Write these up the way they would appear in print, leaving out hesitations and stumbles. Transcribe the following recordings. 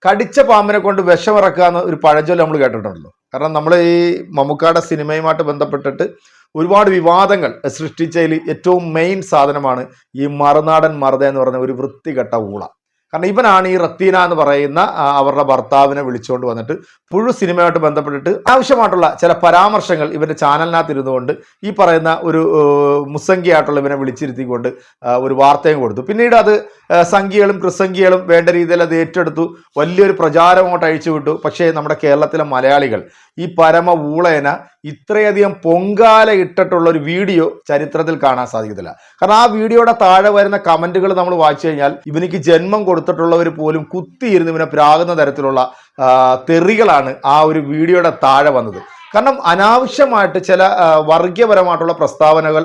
കടിച്ച പാമ്പിനെ കൊണ്ട് വിഷമിറക്കുക എന്ന ഒരു പഴഞ്ചൊല്ല് നമ്മൾ കേട്ടിട്ടുണ്ടല്ലോ. കാരണം നമ്മൾ ഈ മമ്മൂക്കായുടെ സിനിമയുമായിട്ട് ബന്ധപ്പെട്ടിട്ട് ഒരുപാട് വിവാദങ്ങൾ സൃഷ്ടിച്ചതിൽ ഏറ്റവും മെയിൻ സാധനമാണ് ഈ മറുനാടൻ മറുത എന്ന് പറയുന്ന ഒരു വൃത്തികെട്ട ഊള. കാരണം ഇവനാണ് ഈ റത്തീന എന്ന് പറയുന്ന അവരുടെ ഭർത്താവിനെ വിളിച്ചുകൊണ്ട് വന്നിട്ട് പുഴു സിനിമയായിട്ട് ബന്ധപ്പെട്ടിട്ട് ആവശ്യമായിട്ടുള്ള ചില പരാമർശങ്ങൾ ഇവന്റെ ചാനലിനകത്ത് ഇരുന്നുകൊണ്ട് ഈ പറയുന്ന ഒരു മുസംഖിയായിട്ടുള്ള ഇവനെ വിളിച്ചിരുത്തിക്കൊണ്ട് ഒരു വാർത്തയും കൊടുത്തു. പിന്നീട് അത് സംഖ്യകളും ക്രിസംഖ്യകളും വേണ്ട രീതിയിൽ അത് ഏറ്റെടുത്തു, വലിയൊരു പ്രചാരം അങ്ങോട്ട് അഴിച്ചു വിട്ടു. പക്ഷേ നമ്മുടെ കേരളത്തിലെ മലയാളികൾ ഈ പരമ ഊളേന ഇത്രയധികം പൊങ്കാല ഇട്ടിട്ടുള്ള ഒരു വീഡിയോ ചരിത്രത്തിൽ കാണാൻ സാധിക്കത്തില്ല. കാരണം ആ വീഡിയോയുടെ താഴെ വരുന്ന കമന്റുകൾ നമ്മൾ വായിച്ചു കഴിഞ്ഞാൽ ഇവനിക്ക് ജന്മം കൊടുത്തിട്ടുള്ളവർ പോലും കുത്തിയിരുന്ന് ഇവനെ പ്രാകുന്ന തരത്തിലുള്ള തെറികളാണ് ആ ഒരു വീഡിയോയുടെ താഴെ വന്നത്. കാരണം അനാവശ്യമായിട്ട് ചില വർഗീയപരമായിട്ടുള്ള പ്രസ്താവനകൾ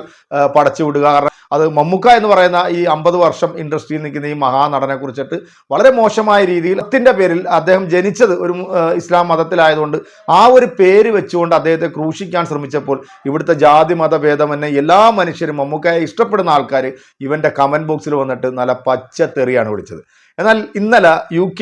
പടച്ചുവിടുക. കാരണം അത് മമ്മൂക്ക എന്ന് പറയുന്ന ഈ 50 വർഷം ഇൻഡസ്ട്രിയിൽ നിൽക്കുന്ന ഈ മഹാനടനെ കുറിച്ചിട്ട് വളരെ മോശമായ രീതിയിൽ ത്തിന്റെ പേരിൽ അദ്ദേഹം ജനിച്ചത് ഒരു ഇസ്ലാം മതത്തിലായതുകൊണ്ട് ആ ഒരു പേര് വെച്ചുകൊണ്ട് അദ്ദേഹത്തെ ക്രൂശിക്കാൻ ശ്രമിച്ചപ്പോൾ ഇവിടുത്തെ ജാതി മതഭേദമന്യേ എല്ലാ മനുഷ്യരും മമ്മൂക്കയെ ഇഷ്ടപ്പെടുന്ന ആൾക്കാർ ഇവന്റെ കമന്റ് ബോക്സിൽ വന്നിട്ട് നല്ല പച്ച തെറിയാണ് വിളിച്ചത്. എന്നാൽ ഇന്നലെ UK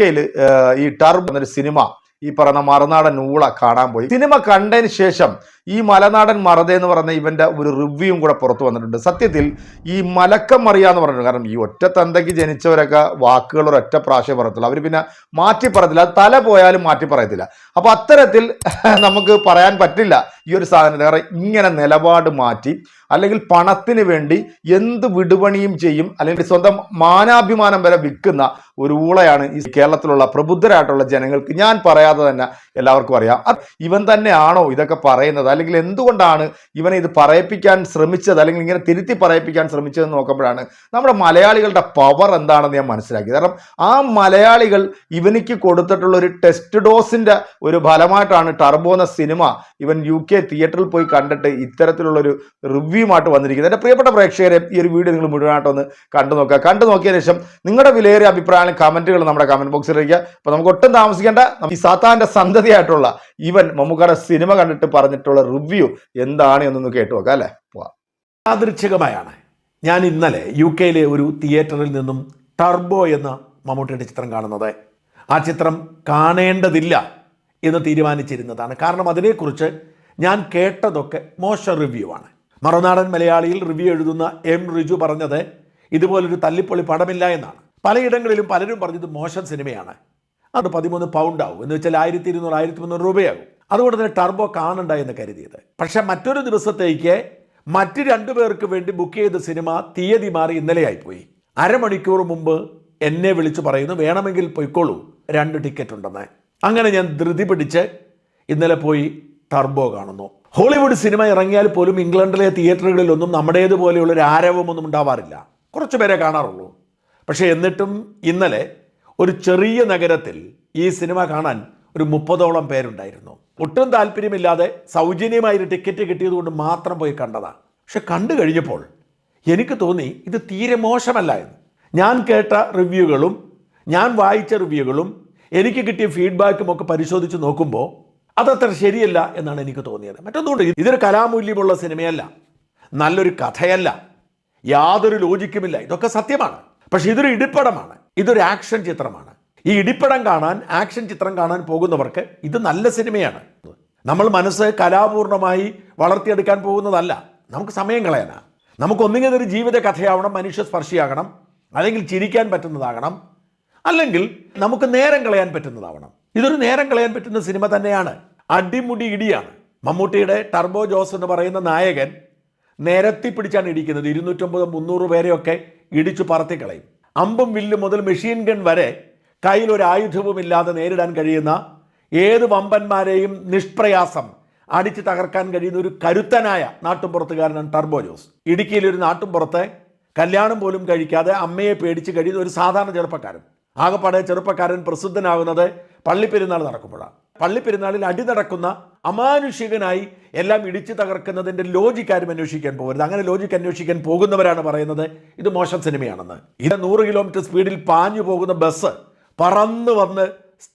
ഈ ടർബ് എന്നൊരു സിനിമ ഈ പറയുന്ന മറുനാടൻ ഊള കാണാൻ പോയി. സിനിമ കണ്ടതിന് ശേഷം ഈ മലനാടൻ മറുത എന്ന് പറഞ്ഞ ഇവന്റെ ഒരു റിവ്യൂവും കൂടെ പുറത്തു വന്നിട്ടുണ്ട്. സത്യത്തിൽ ഈ മലക്കം മറിയാന്ന് പറഞ്ഞിട്ടുണ്ട്. കാരണം ഈ ഒറ്റ തന്തയ്ക്ക് ജനിച്ചവരൊക്കെ വാക്കുകൾ ഒരൊറ്റ പ്രാവശ്യം പറയത്തില്ല, അവർ പിന്നെ മാറ്റി പറയത്തില്ല, തല പോയാലും മാറ്റി പറയത്തില്ല. അപ്പൊ അത്തരത്തിൽ നമുക്ക് പറയാൻ പറ്റില്ല ഈ ഒരു സാധനത്തെ. കാരണം ഇങ്ങനെ നിലപാട് മാറ്റി അല്ലെങ്കിൽ പണത്തിന് വേണ്ടി എന്ത് വിടുപണിയും ചെയ്യും, അല്ലെങ്കിൽ സ്വന്തം മാനാഭിമാനം വരെ വിൽക്കുന്ന ഒരു ഊളയാണ് ഈ കേരളത്തിലുള്ള പ്രബുദ്ധരായിട്ടുള്ള ജനങ്ങൾക്ക്. ഞാൻ പറയാതെ തന്നെ എല്ലാവർക്കും അറിയാം. ഇവൻ തന്നെയാണോ ഇതൊക്കെ പറയുന്നത്, അല്ലെങ്കിൽ എന്തുകൊണ്ടാണ് ഇവനെ ഇത് പറയിപ്പിക്കാൻ ശ്രമിച്ചത്, അല്ലെങ്കിൽ ഇങ്ങനെ തിരുത്തി പറയിപ്പിക്കാൻ ശ്രമിച്ചതെന്ന് നോക്കുമ്പോഴാണ് നമ്മുടെ മലയാളികളുടെ പവർ എന്താണെന്ന് ഞാൻ മനസ്സിലാക്കിയത്. കാരണം ആ മലയാളികൾ ഇവനിക്ക് കൊടുത്തിട്ടുള്ള ഒരു ടെസ്റ്റ് ഡോസിന്റെ ഒരു ഫലമായിട്ടാണ് ടർബോ എന്ന സിനിമ ഇവൻ UK തിയേറ്ററിൽ പോയി കണ്ടിട്ട് ഇത്തരത്തിലുള്ളൊരു റിവ്യൂമായിട്ട് വന്നിരിക്കുന്നത്. എൻ്റെ പ്രിയപ്പെട്ട പ്രേക്ഷകരെ, ഈ ഒരു വീഡിയോ നിങ്ങൾ മുഴുവനായിട്ടൊന്ന് കണ്ടു നോക്കുക. കണ്ടു നോക്കിയതിനു ശേഷം നിങ്ങളുടെ വിലയേറിയ അഭിപ്രായങ്ങൾ കമന്റുകൾ നമ്മുടെ കമന്റ് ബോക്സിൽ ഇരിക്കുക. അപ്പൊ നമുക്ക് ഒട്ടും താമസിക്കേണ്ട, ഈ സാത്താന്റെ സന്തതിയായിട്ടുള്ള ഇവൻ മമ്മൂക്കയുടെ സിനിമ കണ്ടിട്ട് പറഞ്ഞിട്ടുള്ള റിവ്യൂ എന്താണ് എന്നൊന്ന് കേട്ടു നോക്കാം. അല്ലേ, പോവാം. യാദൃച്ഛികമായാണ് ഞാൻ ഇന്നലെ UK ഒരു തിയേറ്ററിൽ നിന്നും ടർബോ എന്ന മമ്മൂട്ടിയുടെ ചിത്രം കാണുന്നത്. ആ ചിത്രം കാണേണ്ടതില്ല എന്ന് തീരുമാനിച്ചിരുന്നതാണ്. കാരണം അതിനെക്കുറിച്ച് ഞാൻ കേട്ടതൊക്കെ മോശം റിവ്യൂ ആണ്. മറുനാടൻ മലയാളിയിൽ റിവ്യൂ എഴുതുന്ന M റിജു പറഞ്ഞത് ഇതുപോലൊരു തല്ലിപ്പൊളി പടമില്ല എന്നാണ്. പലയിടങ്ങളിലും പലരും പറഞ്ഞത് മോശം സിനിമയാണ്, അത് 13 പൗണ്ട് ആവും, എന്ന് വെച്ചാൽ 1200 1300 രൂപയാകും. അതുകൊണ്ട് തന്നെ ടർബോ കാണണ്ട എന്ന് കരുതിയത്. പക്ഷെ മറ്റൊരു ദിവസത്തേക്ക് മറ്റ് 2 പേർക്ക് വേണ്ടി ബുക്ക് ചെയ്ത സിനിമ തീയതി മാറി ഇന്നലെയായിപ്പോയി. അരമണിക്കൂർ മുമ്പ് എന്നെ വിളിച്ചു പറയുന്നു വേണമെങ്കിൽ പൊയ്ക്കോളൂ, 2 ടിക്കറ്റ് ഉണ്ടെന്ന്. അങ്ങനെ ഞാൻ ധൃതി പിടിച്ച് ഇന്നലെ പോയി ടർബോ കാണുന്നു. ഹോളിവുഡ് സിനിമ ഇറങ്ങിയാൽ പോലും ഇംഗ്ലണ്ടിലെ തിയേറ്ററുകളിലൊന്നും നമ്മുടേതുപോലെയുള്ള ഒരു ആരവമൊന്നും ഉണ്ടാവാറില്ല, കുറച്ചു പേരെ കാണാറുള്ളൂ. പക്ഷേ എന്നിട്ടും ഇന്നലെ ഒരു ചെറിയ നഗരത്തിൽ ഈ സിനിമ കാണാൻ ഒരു 30ഓളം പേരുണ്ടായിരുന്നു. ഒട്ടും താല്പര്യമില്ലാതെ സൗജന്യമായൊരു ടിക്കറ്റ് കിട്ടിയതുകൊണ്ട് മാത്രം പോയി കണ്ടതാണ്. പക്ഷെ കണ്ടു കഴിഞ്ഞപ്പോൾ എനിക്ക് തോന്നി ഇത് തീരെ മോശമല്ല എന്ന്. ഞാൻ കേട്ട റിവ്യൂകളും ഞാൻ വായിച്ച റിവ്യൂകളും എനിക്ക് കിട്ടിയ ഫീഡ്ബാക്കും ഒക്കെ പരിശോധിച്ച് നോക്കുമ്പോൾ അതത്ര ശരിയല്ല എന്നാണ് എനിക്ക് തോന്നിയത്. മറ്റൊന്നുകൊണ്ട് ഇതൊരു കലാമൂല്യമുള്ള സിനിമയല്ല, നല്ലൊരു കഥയല്ല, യാതൊരു ലോജിക്കുമില്ല, ഇതൊക്കെ സത്യമാണ്. പക്ഷെ ഇതൊരു ഇടിപ്പടമാണ്, ഇതൊരു ആക്ഷൻ ചിത്രമാണ്. ഈ ഇടിപ്പടം കാണാൻ, ആക്ഷൻ ചിത്രം കാണാൻ പോകുന്നവർക്ക് ഇത് നല്ല സിനിമയാണ്. നമ്മൾ മനസ്സ് കലാപൂർണമായി വളർത്തിയെടുക്കാൻ പോകുന്നതല്ല, നമുക്ക് സമയം കളയാനാണ്. നമുക്കൊന്നുകിൽ ഇതൊരു ജീവിത കഥയാവണം, മനുഷ്യസ്പർശിയാകണം, അല്ലെങ്കിൽ ചിരിക്കാൻ പറ്റുന്നതാകണം, അല്ലെങ്കിൽ നമുക്ക് നേരം കളയാൻ പറ്റുന്നതാവണം. ഇതൊരു നേരം കളയാൻ പറ്റുന്ന സിനിമ തന്നെയാണ്. അടിമുടി ഇടിയാണ്. മമ്മൂട്ടിയുടെ ടർബോ ജോസ് എന്ന് പറയുന്ന നായകൻ നിരത്തി പിടിച്ചാണ് ഇടിക്കുന്നത്. 250 300 പേരെയൊക്കെ ഇടിച്ചു പറത്തിക്കളയും. അമ്പും വില്ലും മുതൽ മെഷീൻ ഗൺ വരെ കയ്യിലൊരു ആയുധവുമില്ലാതെ നേരിടാൻ കഴിയുന്ന ഏത് വമ്പന്മാരെയും നിഷ്പ്രയാസം അടിച്ച് തകർക്കാൻ കഴിയുന്ന ഒരു കരുത്തനായ നാട്ടുംപുറത്തുകാരനാണ് ടർബോ ജോസ്. ഇടുക്കിയിലൊരു നാട്ടുംപുറത്തെ കല്യാണം പോലും കഴിക്കാതെ അമ്മയെ പേടിച്ച് കഴിയുന്ന ഒരു സാധാരണ ചെറുപ്പക്കാരൻ. ആകപ്പാടെ ചെറുപ്പക്കാരൻ പ്രസിദ്ധനാകുന്നത് പള്ളിപ്പെരുന്നാൾ നടക്കുമ്പോഴാണ്. പള്ളിപ്പെരുന്നാളിൽ അടി നടക്കുന്ന അമാനുഷികനായി എല്ലാം ഇടിച്ചു തകർക്കുന്നതിൻ്റെ ലോജിക്ക് ആരും അന്വേഷിക്കാൻ പോകരുത്. അങ്ങനെ ലോജിക്ക് അന്വേഷിക്കാൻ പോകുന്നവരാണ് പറയുന്നത് ഇത് മോശം സിനിമയാണെന്ന്. ഇത് 100 കിലോമീറ്റർ സ്പീഡിൽ പാഞ്ഞു പോകുന്ന ബസ് പറന്ന് വന്ന്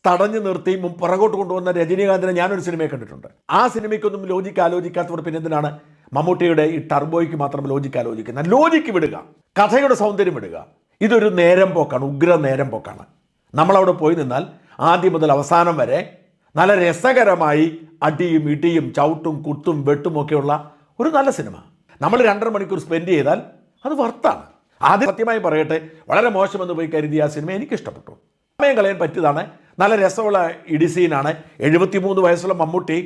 തടഞ്ഞു നിർത്തി പുറകോട്ട് കൊണ്ടുവന്ന രജനീകാന്തിനെ ഞാനൊരു സിനിമയെ കണ്ടിട്ടുണ്ട്. ആ സിനിമയ്ക്കൊന്നും ലോജിക്ക് ആലോചിക്കാത്തവർ പിന്നെ എന്തിനാണ് മമ്മൂട്ടിയുടെ ഈ ടർബോയ്ക്ക് മാത്രം ലോജിക്ക് ആലോചിക്കുന്നത്? ലോജിക്ക് വിടുക, കഥയുടെ സൗന്ദര്യം വിടുക. ഇതൊരു നേരം പോക്കാണ്, ഉഗ്ര നേരം പോക്കാണ്. നമ്മളവിടെ പോയി നിന്നാൽ ആദ്യം മുതൽ അവസാനം വരെ നല്ല രസകരമായി അടിയും ഇടിയും ചവിട്ടും കുത്തും വെട്ടും ഒക്കെയുള്ള ഒരു നല്ല സിനിമ നമ്മൾ 2.5 മണിക്കൂർ സ്പെൻഡ് ചെയ്താൽ അത് വർത്താണ്. ആദ്യം സത്യമായി പറയട്ടെ, വളരെ മോശമെന്ന് പോയി കരുതിയ ആ സിനിമ എനിക്ക് ഇഷ്ടപ്പെട്ടു. സമയം കളയാൻ പറ്റിയതാണ്. നല്ല രസമുള്ള ഇടി സീനാണ്. 73 വയസ്സുള്ള മമ്മൂട്ടി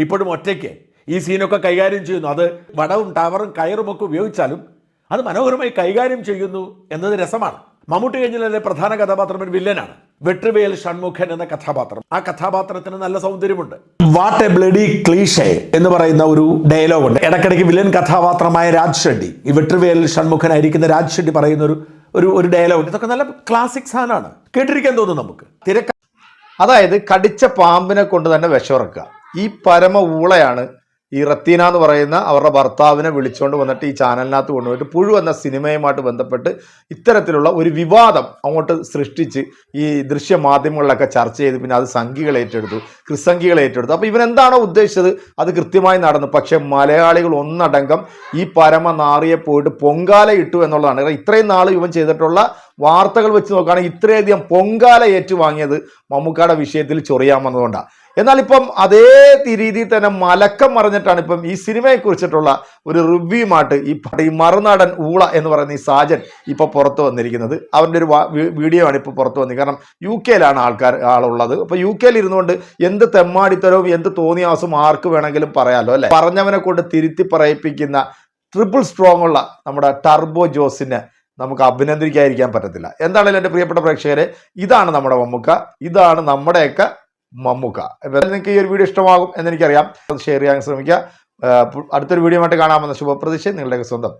ഇപ്പോഴും ഒറ്റയ്ക്ക് ഈ സീനൊക്കെ കൈകാര്യം ചെയ്യുന്നു. അത് വടവും ടവറും കയറും ഒക്കെ ഉപയോഗിച്ചാലും അത് മനോഹരമായി കൈകാര്യം ചെയ്യുന്നു എന്നത് രസമാണ്. മമ്മൂട്ടി കഴിഞ്ഞാലെ പ്രധാന കഥാപാത്രം ഒരു വില്ലനാണ്, വെട്രിവേൽ ഷൺമുഖൻ എന്ന കഥാപാത്രം. ആ കഥാപാത്രത്തിന് നല്ല സൗന്ദര്യമുണ്ട്. വാട്ട് എ ബ്ലഡി ക്ലീഷേ എന്ന് പറയുന്ന ഒരു ഡയലോഗ് ഉണ്ട്. ഇടയ്ക്കിടയ്ക്ക് വില്ലൻ കഥാപാത്രമായ രാജ് ഷെട്ടി, ഈ വെട്രിവേൽ ഷൺമുഖനായിരിക്കുന്ന രാജ് ഷെട്ടി പറയുന്ന ഒരു ഡയലോഗ്. ഇതൊക്കെ നല്ല ക്ലാസിക് സാധനമാണ്, കേട്ടിരിക്കാൻ തോന്നും നമുക്ക്. അതായത് കടിച്ച പാമ്പിനെ കൊണ്ട് തന്നെ വിഷമിറക്കുക. ഈ പരമ ഊളയാണ് ഈ റത്തീന എന്ന് പറയുന്ന അവരുടെ ഭർത്താവിനെ വിളിച്ചുകൊണ്ട് വന്നിട്ട് ഈ ചാനലിനകത്ത് കൊണ്ടുപോയിട്ട് പുഴു എന്ന സിനിമയുമായിട്ട് ബന്ധപ്പെട്ട് ഇത്തരത്തിലുള്ള ഒരു വിവാദം അങ്ങോട്ട് സൃഷ്ടിച്ച് ഈ ദൃശ്യമാധ്യമങ്ങളിലൊക്കെ ചർച്ച ചെയ്ത് പിന്നെ അത് സംഘികൾ ഏറ്റെടുത്തു, ക്രിസംഘികൾ ഏറ്റെടുത്തു. അപ്പോൾ ഇവൻ എന്താണോ ഉദ്ദേശിച്ചത് അത് കൃത്യമായി നടന്നു. പക്ഷെ മലയാളികൾ ഒന്നടങ്കം ഈ പരമ നാറിയെ പോയിട്ട് പൊങ്കാല ഇട്ടു എന്നുള്ളതാണ്. ഇത്രയും നാൾ ഇവൻ ചെയ്തിട്ടുള്ള വാർത്തകൾ വെച്ച് നോക്കുകയാണെങ്കിൽ ഇത്രയധികം പൊങ്കാല ഏറ്റുവാങ്ങിയത് മമ്മൂക്കയുടെ വിഷയത്തിൽ ചൊറിയാൻ വന്നതുകൊണ്ടാണ്. എന്നാൽ ഇപ്പം അതേ രീതിയിൽ തന്നെ മലക്കം മറിഞ്ഞിട്ടാണ് ഇപ്പം ഈ സിനിമയെ കുറിച്ചിട്ടുള്ള ഒരു റിവ്യൂമായിട്ട് ഈ മറുനാടൻ ഊള എന്ന് പറയുന്ന ഈ സാജൻ ഇപ്പൊ പുറത്തു വന്നിരിക്കുന്നത്. അവൻ്റെ ഒരു വീഡിയോ ആണ് ഇപ്പോൾ പുറത്തു വന്നത്. കാരണം UK ആളുള്ളത്. അപ്പൊ UK ഇരുന്നുകൊണ്ട് എന്ത് തെമ്മാടിത്തരവും എന്ത് തോന്നിയാസും ആർക്ക് വേണമെങ്കിലും പറയാലോ അല്ലെ. പറഞ്ഞവനെ കൊണ്ട് തിരുത്തി പറയിപ്പിക്കുന്ന ട്രിപ്പിൾ സ്ട്രോങ് ഉള്ള നമ്മുടെ ടർബോ ജോസിനെ നമുക്ക് അഭിനന്ദിക്കാതിരിക്കാൻ പറ്റത്തില്ല. എന്താണെങ്കിലും എൻ്റെ പ്രിയപ്പെട്ട പ്രേക്ഷകരെ, ഇതാണ് നമ്മുടെ മമ്മൂക്ക, ഇതാണ് നമ്മുടെയൊക്കെ മമ്മൂക്ക. നിങ്ങൾക്ക് ഈ ഒരു വീഡിയോ ഇഷ്ടമാകും എന്നെനിക്കറിയാം. ഷെയർ ചെയ്യാൻ ശ്രമിക്കുക. അടുത്തൊരു വീഡിയോ ആയിട്ട് കാണാമെന്ന ശുഭപ്രതീക്ഷ. നിങ്ങളുടെയൊക്കെ സ്വന്തം